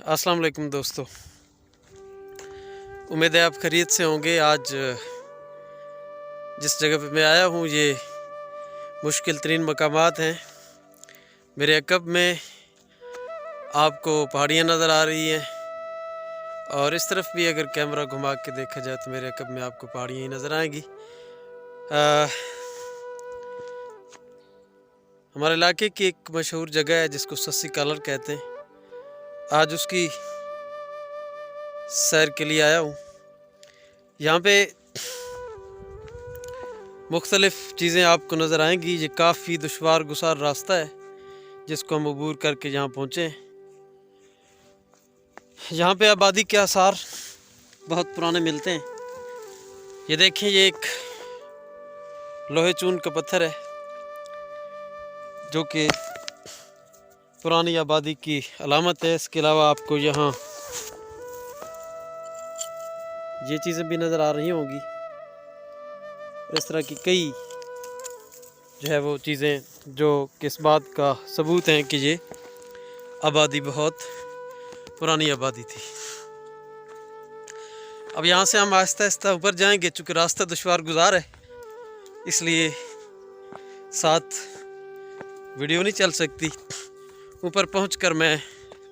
अस्सलाम वालेकुम दोस्तों, उम्मीद है आप खैरियत से होंगे। आज जिस जगह पे मैं आया हूँ ये मुश्किल तरीन मकामात हैं। मेरे अक़ब में आपको पहाड़ियाँ नज़र आ रही हैं और इस तरफ भी अगर कैमरा घुमा के देखा जाए तो मेरे अक़ब में आपको पहाड़ियाँ ही नज़र आएंगी। हमारे इलाके की एक मशहूर जगह है जिसको सस्सी कॉलर कहते हैं। आज उसकी सैर के लिए आया हूँ। यहाँ पे मुख्तलिफ़ चीज़ें आपको नज़र आएंगी। ये काफ़ी दुश्वार गुसार रास्ता है जिसको हम अबूर करके यहाँ पहुँचे हैं। यहाँ पे आबादी के आसार बहुत पुराने मिलते हैं। ये देखें, ये एक लोहे चून का पत्थर है जो कि पुरानी आबादी की अलामत है। इसके अलावा आपको यहाँ ये चीज़ें भी नज़र आ रही होंगी। इस तरह की कई जो है वो चीज़ें जो कि इस बात का सबूत हैं कि ये आबादी बहुत पुरानी आबादी थी। अब यहाँ से हम आहिस्ता आहिस्ता ऊपर जाएंगे। चूँकि रास्ता दुश्वार गुजार है इसलिए साथ वीडियो नहीं चल सकती। ऊपर पहुंचकर मैं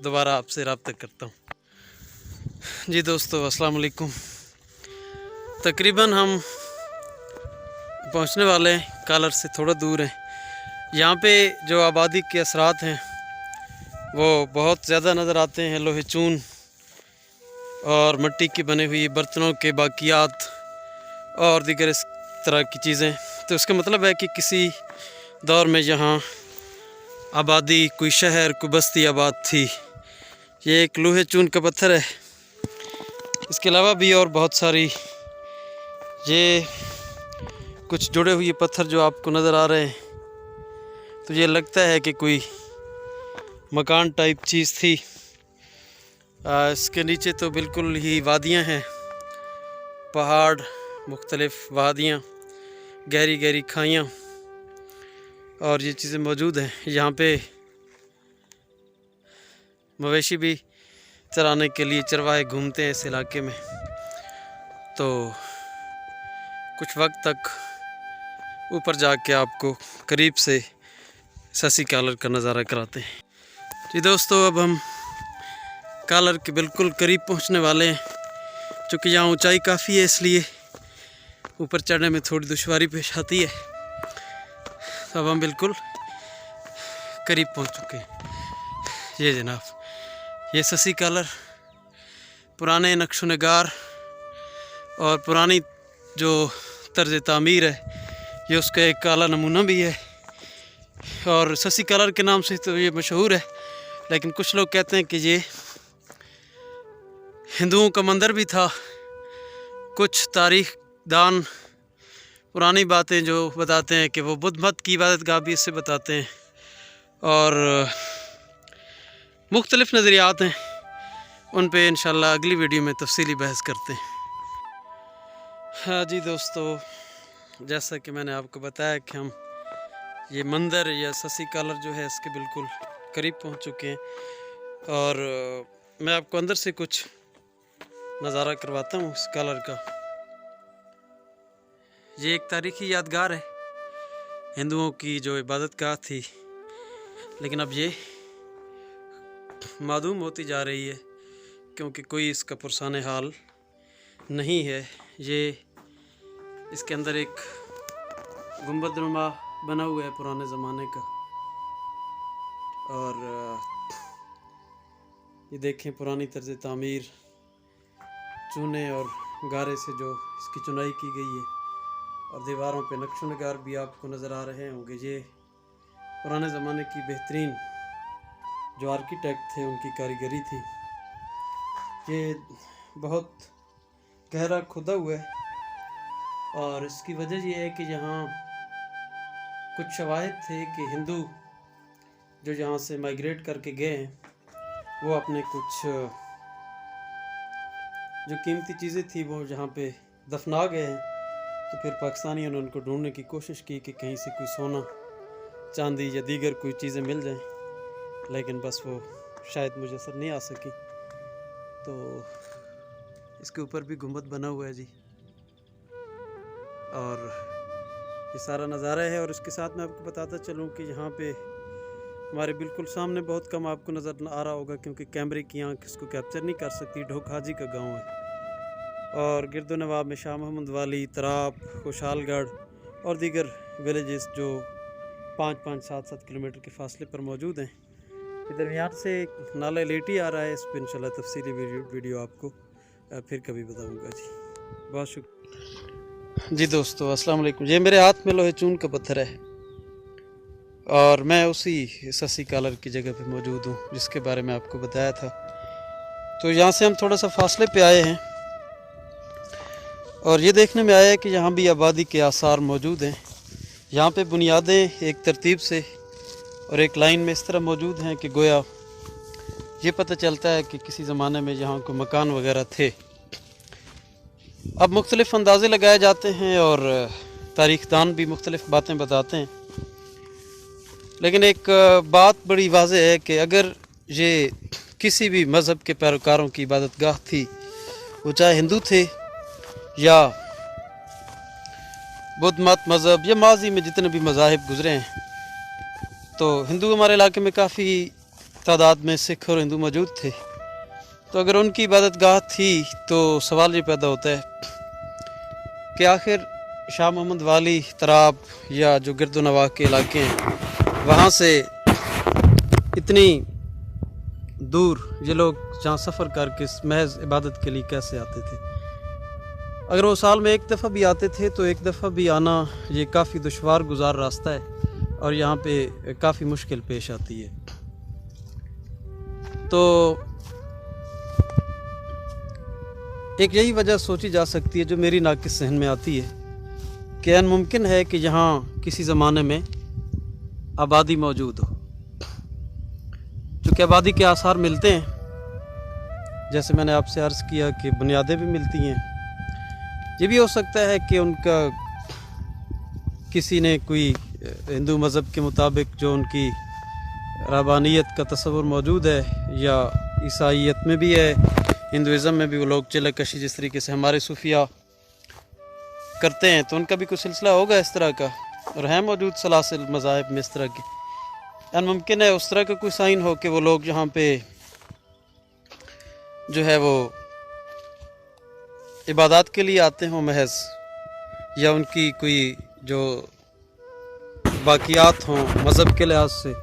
दोबारा आपसे रब्ता करता हूँ। जी दोस्तों, अस्सलाम वालेकुम। तकरीबन हम पहुंचने वाले हैं, कॉलर से थोड़ा दूर हैं। यहाँ पे जो आबादी के असरात हैं वो बहुत ज़्यादा नज़र आते हैं। लोहे चून और मिट्टी की बने हुई बर्तनों के बाकियात और दीगर इस तरह की चीज़ें। तो इसका मतलब है कि किसी दौर में यहाँ आबादी, कोई शहर, कोई बस्ती आबाद थी। ये एक लोहे चून का पत्थर है। इसके अलावा भी और बहुत सारी ये कुछ जुड़े हुए पत्थर जो आपको नज़र आ रहे हैं, तो ये लगता है कि कोई मकान टाइप चीज़ थी। इसके नीचे तो बिल्कुल ही वादियाँ हैं, पहाड़, मुख्तलिफ़ वादियाँ, गहरी गहरी खाइयाँ और ये चीज़ें मौजूद हैं। यहाँ पे मवेशी भी चराने के लिए चरवाहे घूमते हैं इस इलाके में। तो कुछ वक्त तक ऊपर जाके आपको करीब से सस्सी कॉलर का नज़ारा कराते हैं। जी दोस्तों, अब हम कॉलर के बिल्कुल करीब पहुंचने वाले हैं। चूँकि यहाँ ऊंचाई काफ़ी है इसलिए ऊपर चढ़ने में थोड़ी दुश्वारी पेश आती है। तो अब हम बिल्कुल करीब पहुंच चुके हैं। ये जनाब, ये सस्सी कॉलर पुराने नक्शो नगार और पुरानी जो तर्ज तामीर है ये उसका एक काला नमूना भी है। और सस्सी कॉलर के नाम से तो ये मशहूर है, लेकिन कुछ लोग कहते हैं कि ये हिंदुओं का मंदिर भी था। कुछ तारीख दान पुरानी बातें जो बताते हैं कि वो बुद्ध मत की इबादत गाह भी इससे बताते हैं। और मुख्तलिफ़ नज़रियात हैं, उन पे इंशाल्लाह अगली वीडियो में तफसीली बहस करते हैं। हाँ जी दोस्तों, जैसा कि मैंने आपको बताया कि हम ये मंदिर या सस्सी कॉलर जो है इसके बिल्कुल करीब पहुंच चुके हैं। और मैं आपको अंदर से कुछ नज़ारा करवाता हूँ इस कॉलर का। ये एक तारीख़ी यादगार है, हिंदुओं की जो इबादत गाह थी, लेकिन अब ये मादूम होती जा रही है क्योंकि कोई इसका पुरसाने हाल नहीं है। ये इसके अंदर एक गुंबदनुमा बना हुआ है पुराने ज़माने का। और ये देखें, पुरानी तर्ज तामीर, चूने और गारे से जो इसकी चुनाई की गई है। और दीवारों पे नक्शो नगार भी आपको नज़र आ रहे होंगे। ये पुराने ज़माने की बेहतरीन जो आर्किटेक्ट थे उनकी कारीगरी थी। ये बहुत गहरा खुदा हुआ है और इसकी वजह यह है कि यहाँ कुछ शवाहिद थे कि हिंदू जो यहाँ से माइग्रेट करके गए हैं वो अपने कुछ जो कीमती चीज़ें थी वो यहाँ पे दफना गए हैं। तो फिर पाकिस्तानियों ने उनको ढूंढने की कोशिश की कि कहीं से कोई सोना, चांदी या दीगर कोई चीज़ें मिल जाएं, लेकिन बस वो शायद मुयस्सर नहीं आ सकी। तो इसके ऊपर भी गुंबद बना हुआ है जी, और ये सारा नज़ारा है। और इसके साथ मैं आपको बताता चलूँ कि यहाँ पे हमारे बिल्कुल सामने बहुत कम आपको नज़र आ रहा होगा, क्योंकि कैमरे की आंख इसको कैप्चर नहीं कर सकती, ढोक हाजी का गांव है। और गिरदो नवाब में शाह मोहम्मद वाली, तराप, खुशालगढ़ और दीगर विलेजेस जो 5-5, 7-7 किलोमीटर के फासले पर मौजूद हैं। इधर यहाँ से नाला लेटी आ रहा है। इस पर इंशाल्लाह तफसीली वीडियो आपको फिर कभी बताऊँगा जी। बहुत शुक्रिया जी दोस्तों, अस्सलाम वालेकुम। ये मेरे हाथ में लोहे चून का पत्थर है और मैं उसी ससी कॉलर की जगह पे मौजूद हूँ जिसके बारे में आपको बताया था। तो यहाँ से हम थोड़ा सा फासले पे आए हैं और ये देखने में आया है कि यहाँ भी आबादी के आसार मौजूद हैं। यहाँ पे बुनियादें एक तरतीब से और एक लाइन में इस तरह मौजूद हैं कि गोया ये पता चलता है कि किसी ज़माने में यहाँ को मकान वगैरह थे। अब मुख्तलिफ़ अंदाज़े लगाए जाते हैं और तारीख़दान भी मुख्तलिफ़ बातें बताते हैं, लेकिन एक बात बड़ी वाज़ेह है कि अगर ये किसी भी मज़हब के पैरोकारों की इबादतगाह थी, वो चाहे हिंदू थे या बुद्ध मत मज़हब या माजी में जितने भी मज़ाहिब गुज़रे हैं, तो हिंदू हमारे इलाके में काफ़ी तादाद में सिख और हिंदू मौजूद थे। तो अगर उनकी इबादतगाह थी तो सवाल ये पैदा होता है कि आखिर शाह मोहम्मद वाली, तराब या जो गिरदो नवाह के इलाके हैं, वहाँ से इतनी दूर ये लोग जहाँ सफ़र करके महज इबादत के लिए कैसे आते थे। अगर वो साल में एक दफ़ा भी आते थे तो एक दफ़ा भी आना ये काफ़ी दुश्वार गुजार रास्ता है और यहाँ पे काफ़ी मुश्किल पेश आती है। तो एक यही वजह सोची जा सकती है जो मेरी नाकिस सहन में आती है कि अन मुमकिन है कि यहाँ किसी ज़माने में आबादी मौजूद हो। चूँकि आबादी के आसार मिलते हैं, जैसे मैंने आपसे अर्ज़ किया कि बुनियादें भी मिलती हैं। ये भी हो सकता है कि उनका किसी ने कोई हिंदू मज़हब के मुताबिक जो उनकी रबानियत का तस्वुर मौजूद है, या ईसाईयत में भी है, हिंदुज़म में भी वो लोग चिल्ला कशी जिस तरीके से हमारे सूफिया करते हैं, तो उनका भी कोई सिलसिला होगा इस तरह का, और है मौजूद सलासिल मज़ाहिब में इस तरह की। यानी मुमकिन है उस तरह का कोई साइन हो कि वो लोग यहाँ पे जो है वो इबादत के लिए आते हों महज, या उनकी कोई जो बाकियात हों मज़हब के लिहाज से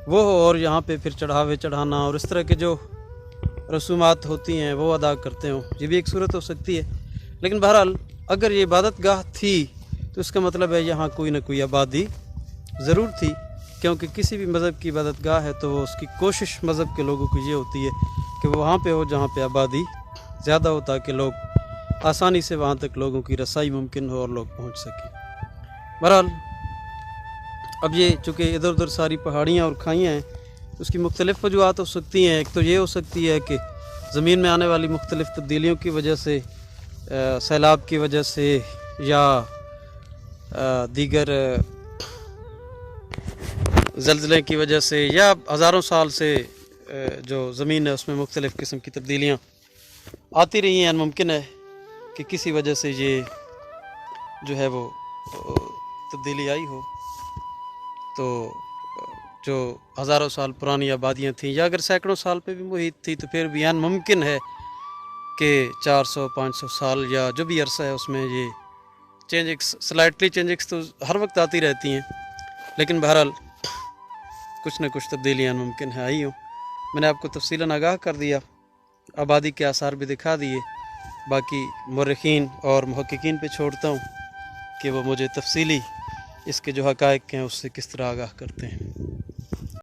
वो हो, और यहाँ पे फिर चढ़ावे चढ़ाना और इस तरह के जो रसूमात होती हैं वो अदा करते हों। ये भी एक सूरत हो सकती है। लेकिन बहरहाल अगर ये इबादत गाह थी तो इसका मतलब है यहाँ कोई ना कोई आबादी ज़रूर थी, क्योंकि किसी भी मज़हब की इबादत गाह है तो वो उसकी कोशिश मज़हब के लोगों की ये होती है कि वो वहाँ पे हो जहाँ पे आबादी ज़्यादा हो, ताकि लोग आसानी से वहाँ तक लोगों की रसाई मुमकिन हो और लोग पहुँच सकें। बहरहाल अब ये चूँकि इधर उधर सारी पहाड़ियाँ और खाइयाँ हैं, उसकी मुख्तलिफ़ वजूहात हो सकती हैं। एक तो ये हो सकती है कि ज़मीन में आने वाली मुख्तलिफ़ तब्दीलियों की वजह से, सैलाब की वजह से, या दीगर ज़लज़ले की वजह से, या हज़ारों साल से जो ज़मीन है उसमें मुख्तलिफ़ किस्म की तब्दीलियाँ आती रही हैं। मुमकिन है कि किसी वजह से ये जो है वो तब्दीली आई हो। तो जो हज़ारों साल पुरानी आबादियाँ थीं, या अगर सैकड़ों साल पे भी मुहित थी, तो फिर भी मुमकिन है कि 400-500 साल या जो भी अरसा है उसमें ये चेंजिंग्स, स्लाइटली चेंजिंग्स तो हर वक्त आती रहती हैं, लेकिन बहरहाल कुछ न कुछ तब्दीलियाँ मुमकिन है आई हो। मैंने आपको तफसीलन आगाह कर दिया, आबादी के आसार भी दिखा दिए। बाकी मुर्रिखीन और मुहक्किकीन पे छोड़ता हूँ कि वो मुझे तफसीली इसके जो हक़ाइक़ हैं उससे किस तरह आगाह करते हैं।